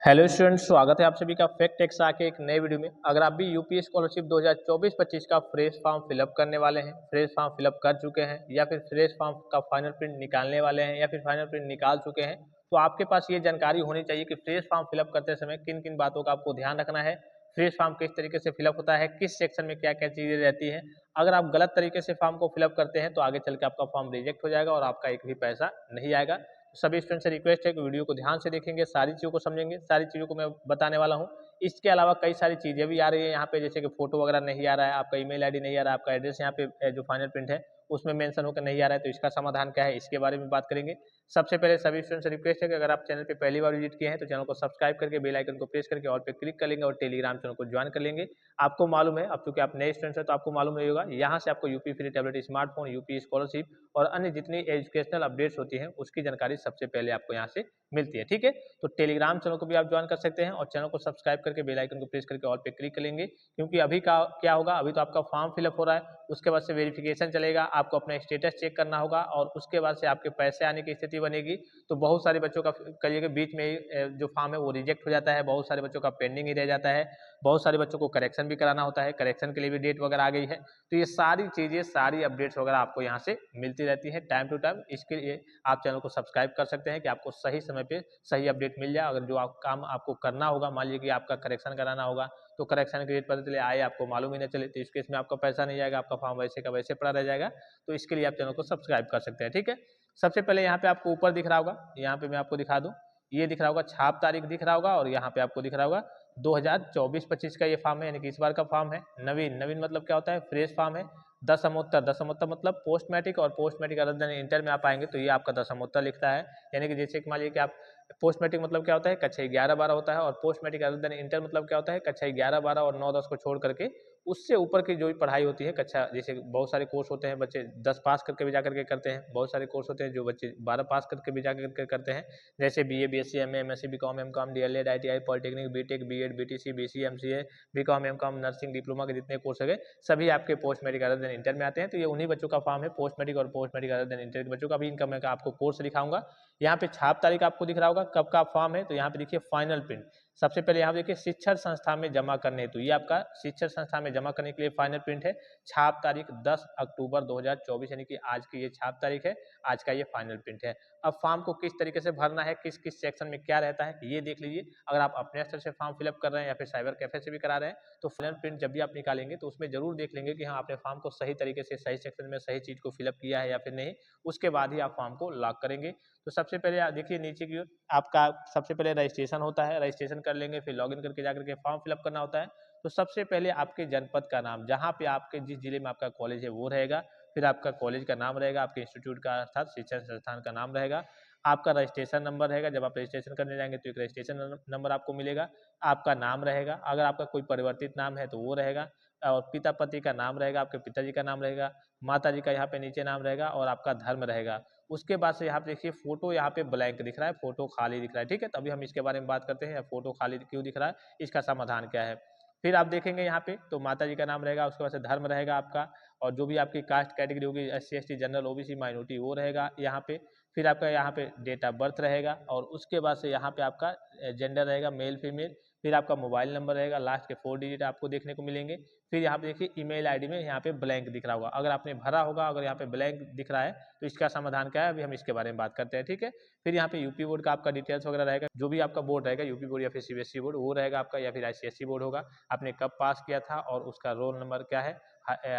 Hello students, स्वागत है आप सभी का फैक्ट टेक्स आके एक नए वीडियो में। अगर आप भी यूपी स्कॉलरशिप 2024-25 का फ्रेश फॉर्म फिलअप करने वाले हैं, फ्रेश फॉर्म फिलअप कर चुके हैं या फिर फ्रेश फॉर्म का फाइनल प्रिंट निकालने वाले हैं या फिर फाइनल प्रिंट निकाल चुके हैं, तो आपके पास ये जानकारी होनी चाहिए कि फ्रेश फॉर्म फिलअप करते समय किन किन बातों का आपको ध्यान रखना है, फ्रेश फॉर्म किस तरीके से फिलअप होता है, किस सेक्शन में क्या क्या चीजें रहती हैं। अगर आप गलत तरीके से फॉर्म को फिलअप करते हैं तो आगे चल के आपका फॉर्म रिजेक्ट हो जाएगा और आपका एक भी पैसा नहीं आएगा। सभी स्टूडेंट से रिक्वेस्ट है कि वीडियो को ध्यान से देखेंगे, सारी चीज़ों को समझेंगे, सारी चीज़ों को मैं बताने वाला हूँ। इसके अलावा कई सारी चीज़ें भी आ रही है यहाँ पे, जैसे कि फोटो वगैरह नहीं आ रहा है, आपका ईमेल आईडी नहीं आ रहा है, आपका एड्रेस यहाँ पे जो फाइनल प्रिंट है उसमें मेंशन होकर नहीं आ रहा है, तो इसका समाधान क्या है इसके बारे में बात करेंगे। सबसे पहले सभी स्टूडेंट से रिक्वेस्ट है कि अगर आप चैनल पे पहली बार विजिट किए हैं तो चैनल को सब्सक्राइब करके बेल आइकन को प्रेस करके ऑल पे क्लिक कर लेंगे और टेलीग्राम चैनल को ज्वाइन कर लेंगे। आपको मालूम है, अब चूंकि आप नए स्टूडेंट हैं तो आपको मालूम नहीं होगा, यहाँ से आपको UP free tablet, smartphone, UP scholarship और अन्य जितनी एजुकेशनल अपडेट्स होती हैं उसकी जानकारी सबसे पहले आपको यहाँ से मिलती है। ठीक है, तो टेलीग्राम चैनल को भी आप ज्वाइन कर सकते हैं और चैनल को सब्सक्राइब करके बेल आइकन को प्रेस करके ऑल पे क्लिक करेंगे, क्योंकि अभी का क्या होगा, अभी तो आपका फॉर्म फिलअप हो रहा है, उसके बाद से वेरिफिकेशन चलेगा, आपको अपना स्टेटस चेक करना होगा और उसके बाद से आपके पैसे आने की स्थिति बनेगी। तो बहुत सारे बच्चों का करिए बीच में जो फॉर्म है वो रिजेक्ट हो जाता है, बहुत सारे बच्चों का पेंडिंग ही रह जाता है, बहुत सारे बच्चों को करेक्शन भी कराना होता है, करेक्शन के लिए भी डेट वगैरह आ गई है। तो ये सारी चीज़ें, सारी अपडेट्स वगैरह आपको यहाँ से मिलती रहती है टाइम टू टाइम। इसके लिए आप चैनल को सब्सक्राइब कर सकते हैं कि आपको सही समय पे सही अपडेट मिल जाए। अगर जो काम आपको करना होगा, मान लीजिए कि आपका करेक्शन कराना होगा, तो करेक्शन की डेट पता चले आए आपको मालूम ही ना चले, तो इस केस में आपका पैसा नहीं जाएगा, आपका फॉर्म वैसे का वैसे पड़ा रह जाएगा। तो इसके लिए आप चैनल को सब्सक्राइब कर सकते हैं। ठीक है, सबसे पहले यहाँ पे आपको ऊपर दिख रहा होगा, यहाँ पे मैं आपको दिखा दूँ, ये दिख रहा होगा, छाप तारीख दिख रहा होगा और यहाँ पे आपको दिख रहा होगा 2024-25 का ये फॉर्म है, यानी कि इस बार का फॉर्म है। नवीन, नवीन मतलब क्या होता है, फ्रेश फॉर्म है। दशमोत्तर, दशमोत्तर मतलब पोस्ट मैट्रिक, और post matric other than inter में आप आएंगे तो ये आपका दशमोत्तर लिखता है। यानी कि जैसे कि मान लीजिए कि आप पोस्ट मैट्रिक मतलब क्या होता है, कक्षा 11-12 होता है, और post matric other than inter मतलब क्या होता है, कक्षा 11-12 और 9-10 को छोड़ करके उससे ऊपर की जो भी पढ़ाई होती है, कक्षा जैसे बहुत सारे कोर्स होते हैं, बच्चे 10 पास करके भी जा करके करते हैं, बहुत सारे कोर्स होते हैं जो बच्चे 12 पास करके भी जा करके करते हैं, जैसे BA, BSc, MA, MSc, BCom, MCom, DElEd, ITI, polytechnic, BTech, BEd, BTC, BC, MCA, BCom, MCom, nursing, diploma के जितने कोर्स है सभी आपके post matric other than inter में आते हैं। तो ये उन्हीं बच्चों का फॉर्म है, पोस्ट मैट्रिक और post matric other than inter के बच्चों का भी इनका मैं आपको कोर्स दिखाऊंगा। यहाँ पे छाप तारीख आपको दिख रहा होगा कब का फॉर्म है, तो यहाँ पे देखिए फाइनल प्रिंट। सबसे पहले यहाँ पे देखिए शिक्षण संस्था में जमा करने, तो ये आपका शिक्षण संस्था में जमा करने के लिए फाइनल प्रिंट है। छाप तारीख 10 अक्टूबर 2024, यानी कि आज की ये छाप तारीख है, आज का ये फाइनल प्रिंट है। अब फॉर्म को किस तरीके से भरना है, किस किस सेक्शन में क्या रहता है ये देख लीजिए। अगर आप अपने स्तर से फॉर्म फिलअप कर रहे हैं या फिर साइबर कैफे से भी करा रहे हैं, तो फाइनल प्रिंट जब भी आप निकालेंगे तो उसमें जरूर देख लेंगे कि हाँ आपने फॉर्म को सही तरीके से सही सेक्शन में सही चीज को फिलअप किया है या फिर नहीं। उसके बाद ही आप फॉर्म को लॉक करेंगे। तो सबसे पहले आप देखिए नीचे की ओर आपका सबसे पहले रजिस्ट्रेशन होता है, रजिस्ट्रेशन कर लेंगे, फिर लॉगिन करके जाकर के फॉर्म फिलअप करना होता है। तो सबसे पहले आपके जनपद का नाम, जहाँ पे आपके जिस जिले में आपका कॉलेज है वो रहेगा, फिर आपका कॉलेज का नाम रहेगा, आपके इंस्टीट्यूट का अर्थात शिक्षण संस्थान का नाम रहेगा, आपका रजिस्ट्रेशन नंबर रहेगा, जब आप रजिस्ट्रेशन करने जाएंगे तो एक रजिस्ट्रेशन नंबर आपको मिलेगा, आपका नाम रहेगा, अगर आपका कोई परिवर्तित नाम है तो वो रहेगा, और पिता पति का नाम रहेगा, आपके पिताजी का नाम रहेगा, माता जी का यहाँ पे नीचे नाम रहेगा और आपका धर्म रहेगा। उसके बाद से यहाँ पे देखिए फोटो यहाँ पे ब्लैंक दिख रहा है, फोटो खाली दिख रहा है। ठीक है, तभी हम इसके बारे में बात करते हैं, फोटो खाली क्यों दिख रहा है, इसका समाधान क्या है। फिर आप देखेंगे यहाँ पे तो माता जी का नाम रहेगा, उसके बाद से धर्म रहेगा आपका, और जो भी आपकी कास्ट कैटेगरी होगी, SC ST, general, OBC, minority, वो रहेगा यहाँ पे। फिर आपका यहाँ पे डेट ऑफ बर्थ रहेगा और उसके बाद से यहाँ पे आपका जेंडर रहेगा, मेल फीमेल। फिर आपका मोबाइल नंबर रहेगा, लास्ट के 4 डिजिट आपको देखने को मिलेंगे। फिर यहाँ पे देखिए ईमेल आईडी में यहाँ पे ब्लैंक दिख रहा होगा, अगर आपने भरा होगा, अगर यहाँ पे ब्लैंक दिख रहा है तो इसका समाधान क्या है, अभी हम इसके बारे में बात करते हैं। ठीक है, फिर यहाँ पे यूपी बोर्ड का आपका डिटेल्स वगैरह रहेगा, जो भी आपका बोर्ड रहेगा, यूपी बोर्ड या फिर सीबीएसई बोर्ड वो रहेगा आपका, या फिर आईसीएसई बोर्ड होगा, आपने कब पास किया था और उसका रोल नंबर क्या है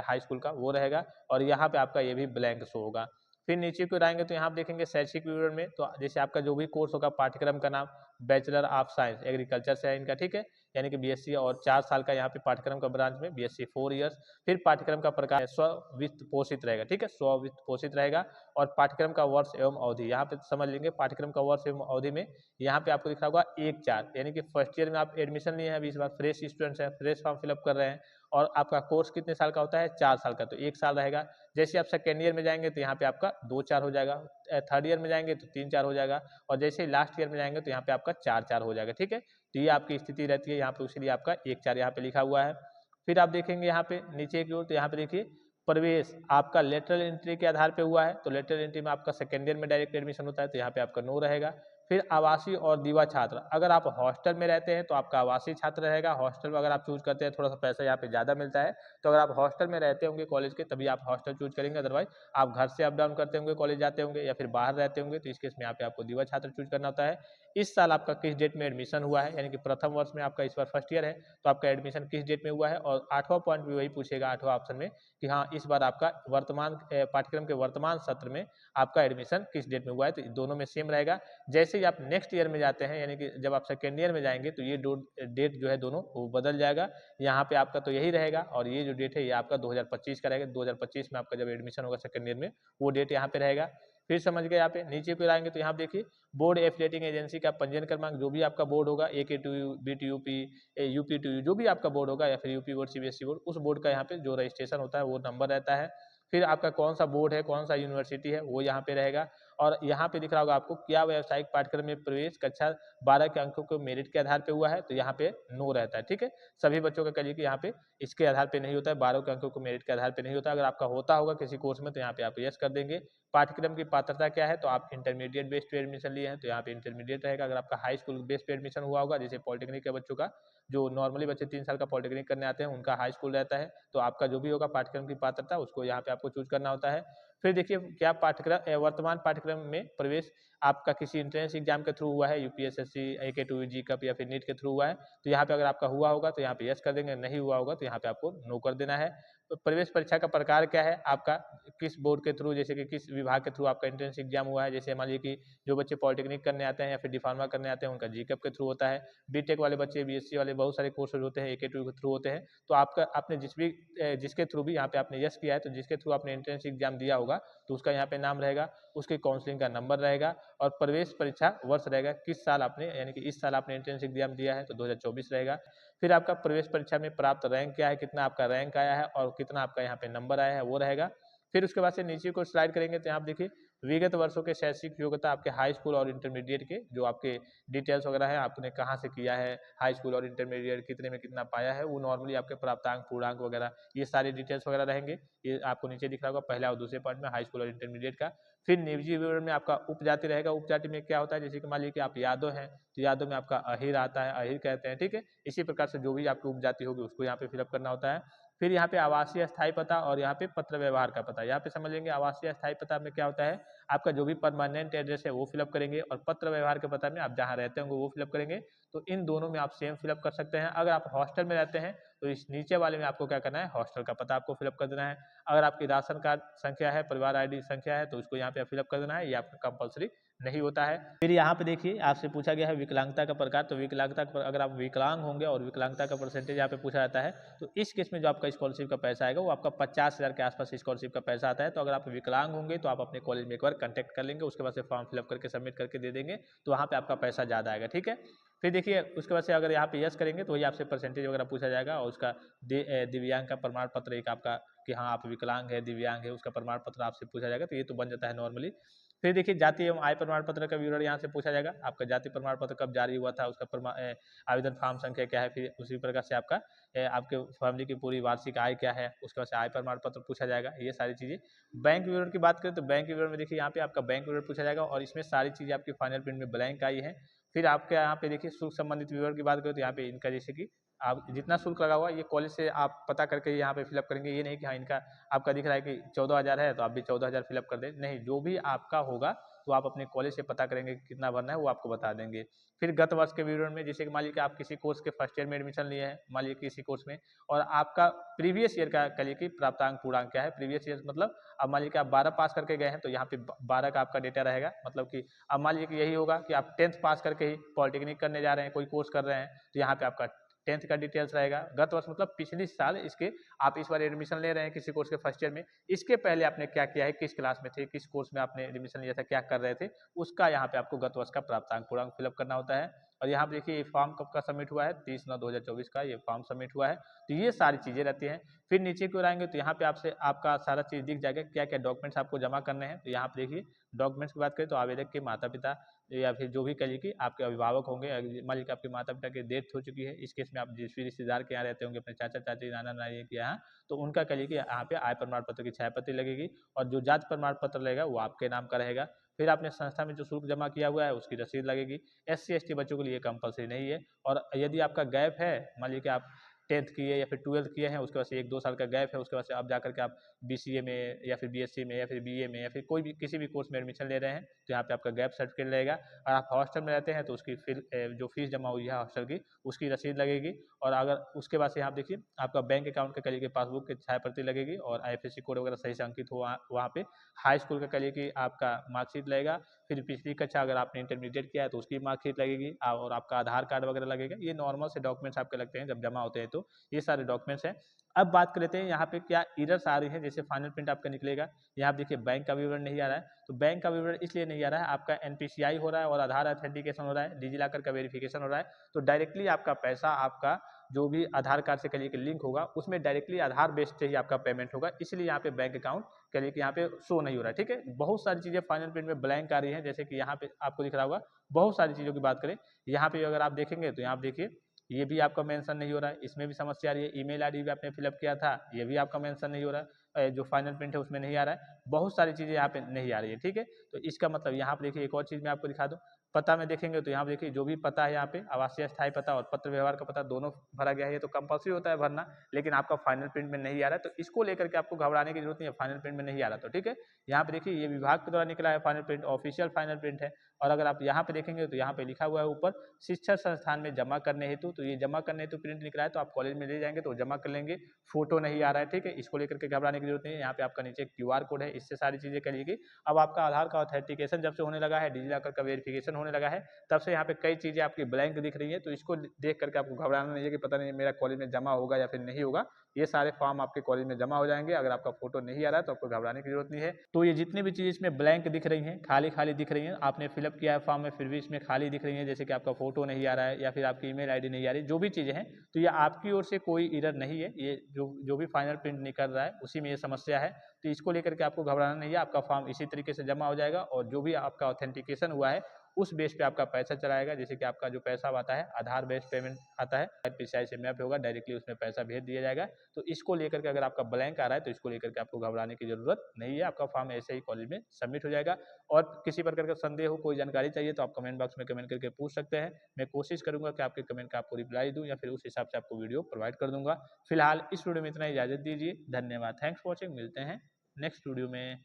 हाई स्कूल का वो रहेगा, और यहाँ पे आपका ये भी ब्लैंक शो होगा। फिर नीचे को आएंगे तो यहाँ आप देखेंगे शैक्षिक विवरण में, तो जैसे आपका जो भी कोर्स होगा, पाठ्यक्रम का नाम बैचलर ऑफ साइंस एग्रीकल्चर से है इनका। ठीक है, यानी कि बीएससी, और 4 साल का यहाँ पे पाठ्यक्रम का ब्रांच में बीएससी 4 इयर्स। फिर पाठ्यक्रम का प्रकार स्व वित्त पोषित रहेगा। ठीक है, स्व वित्त पोषित रहेगा, और पाठ्यक्रम का वर्ष एवं अवधि यहाँ पे समझ लेंगे, पाठ्यक्रम का वर्ष एवं अवधि में यहाँ पे आपको दिख रहा होगा 1-4, यानी कि फर्स्ट ईयर में आप एडमिशन लिए हैं, अभी इस बार फ्रेश स्टूडेंट्स हैं, फ्रेश फॉर्म फिलअप कर रहे हैं, और आपका कोर्स कितने साल का होता है, 4 साल का, तो 1 साल रहेगा। जैसे आप सेकेंड ईयर में जाएंगे तो यहाँ पे आपका 2-4 हो जाएगा, थर्ड ईयर में जाएंगे तो 3-4 हो जाएगा, और जैसे ही लास्ट ईयर में जाएंगे तो यहाँ पे आपका 4-4 हो जाएगा। ठीक है, तो ये आपकी स्थिति रहती है यहाँ पे, उसीलिए आपका 1-4 यहाँ पे लिखा हुआ है। फिर आप देखेंगे यहाँ पे नीचे की ओर, तो यहाँ पे देखिए प्रवेश आपका लेटरल एंट्री के आधार पे हुआ है, तो लेटरल एंट्री में आपका सेकेंड ईयर में डायरेक्ट एडमिशन होता है, तो यहाँ पे आपका नो रहेगा। फिर आवासीय और दीवा छात्र, अगर आप हॉस्टल में रहते हैं तो आपका आवासीय छात्र रहेगा। हॉस्टल में अगर आप चूज करते हैं थोड़ा सा पैसा यहाँ पे ज़्यादा मिलता है, तो अगर आप हॉस्टल में रहते होंगे कॉलेज के तभी आप हॉस्टल चूज करेंगे, अदरवाइज आप घर से अप डाउन करते होंगे कॉलेज जाते होंगे या फिर बाहर रहते होंगे तो इस केस में यहाँ पे आपको दीवा छात्र चूज करना होता है। इस साल आपका किस डेट में एडमिशन हुआ है, यानी कि प्रथम वर्ष में आपका इस बार फर्स्ट ईयर है तो आपका एडमिशन किस डेट में हुआ है, और 8वां पॉइंट भी वही पूछेगा 8वां ऑप्शन में कि हाँ इस बार आपका वर्तमान पाठ्यक्रम के वर्तमान सत्र में आपका एडमिशन किस डेट में हुआ है, तो दोनों में सेम रहेगा। जैसे ही आप नेक्स्ट ईयर में जाते हैं, यानी कि जब आप सेकेंड ईयर में जाएंगे तो ये डेट जो है दोनों वो बदल जाएगा। यहाँ पे आपका तो यही रहेगा और ये जो डेट है ये आपका 2025 का रहेगा। 2025 में आपका जब एडमिशन होगा सेकेंड ईयर में वो डेट यहाँ पे रहेगा। फिर समझ गए, यहाँ पे नीचे को आएंगे तो यहाँ देखिए बोर्ड एफिलिएटिंग एजेंसी का पंजीयन क्रमांक, जो भी आपका बोर्ड होगा AK2U, BTUP, UP2U, जो भी आपका बोर्ड होगा या फिर यूपी बोर्ड CBSE बोर्ड, उस बोर्ड का यहाँ पे जो रजिस्ट्रेशन होता है वो नंबर रहता है। फिर आपका कौन सा बोर्ड है, कौन सा यूनिवर्सिटी है, वो यहाँ पे रहेगा। और यहाँ पे दिख रहा होगा आपको क्या व्यावसायिक पाठ्यक्रम में प्रवेश कक्षा 12 के अंकों को मेरिट के आधार पे हुआ है, तो यहाँ पे नो रहता है। ठीक है, सभी बच्चों का कहिए कि यहाँ पे इसके आधार पे नहीं होता है, 12 के अंकों को मेरिट के आधार पे नहीं होता। अगर आपका होता होगा किसी कोर्स में तो यहाँ पे आप यस कर देंगे। पाठ्यक्रम की पात्रता क्या है, तो आप इंटरमीडिएट बेस पे एडमिशन लिए हैं तो यहाँ पे इंटरमीडिएट रहेगा। अगर आपका हाई स्कूल बेस पे एडमिशन हुआ होगा, जैसे पॉलिटेक्निक के बच्चों का, जो नॉर्मली बच्चे 3 साल का पॉलिटेक्निक करने आते हैं उनका हाई स्कूल रहता है, तो आपका जो भी होगा पाठ्यक्रम की पात्रता उसको यहाँ पे आपको चूज करना होता है। फिर देखिए क्या पाठ्यक्रम वर्तमान पाठ्यक्रम में प्रवेश आपका किसी एंट्रेंस एग्जाम के थ्रू हुआ है, UPSSC, AK2U, GCAP या फिर नीट के थ्रू हुआ है, तो यहाँ पे अगर आपका हुआ होगा तो यहाँ पे यस कर देंगे, नहीं हुआ होगा तो यहाँ पे आपको नो कर देना है। तो प्रवेश परीक्षा का प्रकार क्या है आपका, किस बोर्ड के थ्रू, जैसे कि किस विभाग के थ्रू आपका एंट्रेंस एग्जाम हुआ है। जैसे मान लीजिए कि जो बच्चे पॉलिटेक्निक करने आते हैं या फिर डिफार्मा करने आते हैं उनका GCAP के थ्रू होता है। बीटेक वाले बच्चे, BSc वाले, बहुत सारे कोर्सेज होते हैं AK2U के थ्रू होते हैं। तो आपका आपने जिसके थ्रू भी यहाँ पे आपने यस किया है, तो जिसके थ्रू आपने एंट्रेंस एग्जाम दिया होगा तो उसका यहाँ पे नाम रहेगा, उसके काउंसलिंग का नंबर रहेगा और प्रवेश परीक्षा वर्ष रहेगा किस साल आपने, यानी कि इस साल आपने एंट्रेंस एग्जाम दिया है तो 2024 रहेगा। फिर आपका प्रवेश परीक्षा में प्राप्त रैंक क्या है, कितना आपका रैंक आया है और कितना आपका यहाँ पे नंबर आया है वो रहेगा। फिर उसके बाद से नीचे को स्लाइड करेंगे तो यहाँ देखिए विगत वर्षों के शैक्षिक योग्यता आपके हाई स्कूल और इंटरमीडिएट के जो आपके डिटेल्स वगैरह है, आपने कहाँ से किया है, हाई स्कूल और इंटरमीडिएट कितने में कितना पाया है, वो नॉर्मली आपके प्राप्तांक पूर्णांक वगैरह ये सारे डिटेल्स वगैरह रहेंगे। ये आपको नीचे दिख रहा होगा पहला और दूसरे पार्ट में हाई स्कूल और इंटरमीडिएट का। फिर निजी विवरण में आपका उपजाति रहेगा। उपजाति में क्या होता है, जैसे कि मान लीजिए कि आप यादव हैं तो यादव में आपका अहिर आता है, अहिर कहते हैं। ठीक है, इसी प्रकार से जो भी आपकी उपजाति होगी उसको यहाँ पे फिलअप करना होता है। फिर यहाँ पे आवासीय स्थायी पता और यहाँ पे पत्र व्यवहार का पता, यहाँ पे समझ लेंगे आवासीय स्थायी पता में क्या होता है, आपका जो भी परमानेंट एड्रेस है वो फिलअप करेंगे और पत्र व्यवहार के पता में आप जहाँ रहते होंगे वो फिलअप करेंगे। तो इन दोनों में आप सेम फिलअप कर सकते हैं। अगर आप हॉस्टल में रहते हैं तो इस नीचे वाले में आपको क्या करना है, हॉस्टल का पता आपको फिलअप कर देना है। अगर आपकी राशन कार्ड संख्या है, परिवार ID संख्या है तो उसको यहाँ पे फिलअप कर देना है, ये आपका कंपलसरी नहीं होता है। फिर यहाँ पे देखिए आपसे पूछा गया है विकलांगता का प्रकार, तो विकलांगता का अगर आप विकलांग होंगे और विकलांगता का परसेंटेज यहाँ पे पूछा जाता है तो इस केस में जो आपका स्कॉलरशिप का पैसा आएगा वो आपका 50,000 के आसपास स्कॉलरशिप का पैसा आता है। तो अगर आप विकलांग होंगे तो आप अपने कॉलेज में एक बार कॉन्टैक्ट कर लेंगे, उसके बाद से फॉर्म फिलअप करके सबमिट करके दे देंगे तो वहाँ पे आपका पैसा ज़्यादा आएगा। ठीक है, फिर देखिए उसके बाद से अगर यहाँ पे यस करेंगे तो वही आपसे परसेंटेज वगैरह पूछा जाएगा और उसका दिव्यांग का प्रमाण पत्र एक आपका कि हाँ आप विकलांग है, दिव्यांग है, उसका प्रमाण पत्र आपसे पूछा जाएगा, तो ये तो बन जाता है नॉर्मली। फिर देखिए जाति एवं आय प्रमाण पत्र का विवरण यहाँ से पूछा जाएगा, आपका जाति प्रमाण पत्र कब जारी हुआ था, उसका आवेदन फॉर्म संख्या क्या है, फिर उसी प्रकार से आपका आपके फैमिली की पूरी वार्षिक आय क्या है, उसके बाद से आय प्रमाण पत्र पूछा जाएगा, ये सारी चीज़ें। बैंक विवरण की बात करें तो बैंक विवरण में देखिए यहाँ पे आपका बैंक विवरण पूछा जाएगा और इसमें सारी चीज़ें आपकी फाइनल प्रिंट में ब्लैंक आई है। फिर आपके यहाँ पे देखिए शुल्क संबंधित विवरण की बात करें तो यहाँ पे इनका जैसे कि आप जितना शुल्क लगा हुआ है ये कॉलेज से आप पता करके यहाँ पे फिलअप करेंगे, ये नहीं कि हाँ इनका आपका दिख रहा है कि 14,000 है तो आप भी 14,000 फिलअप कर दें, नहीं, जो भी आपका होगा तो आप अपने कॉलेज से पता करेंगे कितना भरना है वो आपको बता देंगे। फिर गत वर्ष के विवरण में जैसे कि मान लीजिए कि आप किसी कोर्स के फर्स्ट ईयर में एडमिशन लिए हैं, मान लीजिए किसी कोर्स में, और आपका प्रीवियस ईयर का कह लीजिए कि प्राप्तांक पूर्णांक क्या है, प्रीवियस ईयर मतलब अब मान लीजिए कि आप 12 पास करके गए हैं तो यहाँ पे 12 का आपका डेटा रहेगा, मतलब कि अब मान लीजिए कि यही होगा कि आप 10th पास करके ही पॉलिटेक्निक करने जा रहे हैं, कोई कोर्स कर रहे हैं तो यहाँ पे आपका 10th का डिटेल्स रहेगा। गत वर्ष मतलब पिछली साल इसके आप इस बार एडमिशन ले रहे हैं किसी कोर्स के फर्स्ट ईयर में, इसके पहले आपने क्या किया है, किस क्लास में थे, किस कोर्स में आपने एडमिशन लिया था, क्या कर रहे थे, उसका यहाँ पे आपको गत वर्ष का प्राप्तांक पूर्णांक फिलअप करना होता है। और यहाँ पे देखिए ये फॉर्म कब का सबमिट हुआ है, 30/9/2024 का ये फॉर्म सबमिट हुआ है। तो ये सारी चीज़ें रहती हैं। फिर नीचे की ओर आएंगे तो यहाँ पे आपसे आपका सारा चीज़ दिख जाएगा क्या क्या डॉक्यूमेंट्स आपको जमा करने हैं। तो यहाँ पे देखिए डॉक्यूमेंट्स की बात करें तो आवेदक के माता पिता या फिर जो भी कहिए कि आपके अभिभावक होंगे, मान लीजिए कि आपके माता पिता की डेथ हो चुकी है, इस केस में आप जिस भी रिश्तेदार के यहाँ रहते होंगे, अपने चाचा चाची, नाना नानी के यहाँ, तो उनका कहिए कि यहाँ पे आय प्रमाण पत्र की छायाप्रति लगेगी और जो जाति प्रमाण पत्र लगेगा वो आपके नाम का रहेगा। फिर आपने संस्था में जो शुल्क जमा किया हुआ है उसकी रसीद लगेगी। SC ST बच्चों के लिए कंपलसरी नहीं है। और यदि आपका गैप है, मान लीजिए कि आप 10th किए या फिर 12th किए हैं, उसके बाद से 1-2 साल का गैप है, उसके बाद से आप जा करके आप BCA में या फिर BSc में या फिर BA में या फिर कोई भी किसी भी कोर्स में एडमिशन ले रहे हैं, तो यहाँ पे आपका गैप सर्टिफिकेट रहेगा। और आप हॉस्टल में रहते हैं तो उसकी जो फीस जमा हुई है हॉस्टल की, उसकी रसीद लगेगी। और अगर उसके बाद से यहाँ देखिए आपका बैंक अकाउंट का करिए कि पासबुक की छाया प्रति लगेगी और IFSC कोड वगैरह सही से अंकित हो वहाँ पे। हाई स्कूल का करिए कि आपका मार्कशीट लगेगा। फिर पिछली कक्षा अगर आपने इंटरमीडिएट किया है तो उसकी मार्कशीट लगेगी और आपका आधार कार्ड वगैरह लगेगा। ये नॉर्मल से डॉक्यूमेंट्स आपके लगते हैं जब जमा होते हैं, तो ये सारे डॉक्यूमेंट्स हैं। अब बात कर लेते हैं यहाँ पे क्या एरर्स आ रही हैं। जैसे फाइनल प्रिंट आपका निकलेगा, यहाँ देखिए बैंक का विवरण नहीं आ रहा है। तो बैंक का विवरण इसलिए नहीं आ रहा है, आपका NPCI हो रहा है और आधार ऑथेंटिकेशन हो रहा है, डिजिलॉकर का वेरिफिकेशन हो रहा है। तो डायरेक्टली आपका पैसा आपका जो भी आधार कार्ड से करिए कि लिंक होगा उसमें डायरेक्टली आधार बेस्ड से ही आपका पेमेंट होगा, इसलिए यहाँ पे बैंक अकाउंट करिए कि यहाँ पे शो नहीं हो रहा है। ठीक है, बहुत सारी चीज़ें फाइनल प्रिंट में ब्लैंक आ रही हैं। जैसे कि यहाँ पे आपको दिख रहा होगा, बहुत सारी चीज़ों की बात करें यहाँ पे अगर आप देखेंगे तो यहाँ देखिए ये भी आपका मेंशन नहीं हो रहा है, इसमें भी समस्या आ रही है। ईमेल आईडी भी आपने फिलअप किया था, ये भी आपका मेंशन नहीं हो रहा है। जो फाइनल प्रिंट है उसमें नहीं आ रहा है, बहुत सारी चीज़ें यहाँ पे नहीं आ रही है। ठीक है, तो इसका मतलब यहाँ पे देखिए एक और चीज़ मैं आपको दिखा दूँ। पता में देखेंगे तो यहाँ पे देखिए जो भी पता है यहाँ पे आवासीय स्थायी पता और पत्र व्यवहार का पता दोनों भरा गया है। ये तो कंपल्सरी होता है भरना, लेकिन आपका फाइनल प्रिंट में नहीं आ रहा है, तो इसको लेकर के आपको घबराने की जरूरत नहीं है। फाइनल प्रिंट में नहीं आ रहा, तो ठीक है। यहाँ पे देखिए ये विभाग के द्वारा निकला है final print, official final print है। और अगर आप यहाँ पे देखेंगे तो यहाँ पे लिखा हुआ है ऊपर शिक्षण संस्थान में जमा करने हेतु, तो ये जमा करने हेतु प्रिंट निकला है, तो आप कॉलेज में ले जाएंगे तो जमा कर लेंगे। फोटो नहीं आ रहा है, ठीक है, इसको लेकर के घबराने की जरूरत नहीं है। यहाँ पे आपका नीचे QR कोड है, इससे सारी चीजें करिएगी। अब आपका आधार का ऑथेंटिकेशन जब से होने लगा है, डिजिलॉकर का वेरिफिकेशन होने लगा है, तब से यहाँ पे कई चीजें आपकी ब्लैंक दिख रही है। तो इसको देख करके आपको घबराना नहीं है कि पता नहीं मेरा कॉलेज में जमा होगा या फिर नहीं होगा। ये सारे फॉर्म आपके कॉलेज में जमा हो जाएंगे। अगर आपका फोटो नहीं आ रहा है तो आपको घबराने की जरूरत नहीं है। तो ये जितनी भी चीज़ इसमें ब्लैंक दिख रही हैं, खाली खाली दिख रही हैं, आपने फिलअप किया है फॉर्म में फिर भी इसमें खाली दिख रही हैं, जैसे कि आपका फोटो नहीं आ रहा है या फिर आपकी ईमेल आईडी नहीं आ रही, जो भी चीज़ें हैं, तो ये आपकी ओर से कोई एरर नहीं है। ये जो भी फाइनल प्रिंट निकल रहा है उसी में ये समस्या है। तो इसको लेकर के आपको घबराना नहीं है। आपका फॉर्म इसी तरीके से जमा हो जाएगा और जो भी आपका ऑथेंटिकेशन हुआ है उस बेस पे आपका पैसा चलाएगा। जैसे कि आपका जो पैसा आता है आधार बेस्ड पेमेंट आता है, PCI से मैप होगा, डायरेक्टली उसमें पैसा भेज दिया जाएगा। तो इसको लेकर के अगर आपका ब्लैंक आ रहा है तो इसको लेकर के आपको घबराने की जरूरत नहीं है। आपका फॉर्म ऐसे ही कॉलेज में सबमिट हो जाएगा। और किसी प्रकार का संदेह हो, कोई जानकारी चाहिए तो आप कमेंट बॉक्स में कमेंट करके पूछ सकते हैं। मैं कोशिश करूंगा कि आपके कमेंट का आपको रिप्लाई दूं या फिर उस हिसाब से आपको वीडियो प्रोवाइड कर दूंगा। फिलहाल इस वीडियो में इतना, इजाजत दीजिए, धन्यवाद, थैंक्स फॉर वॉचिंग। मिलते हैं नेक्स्ट वीडियो में।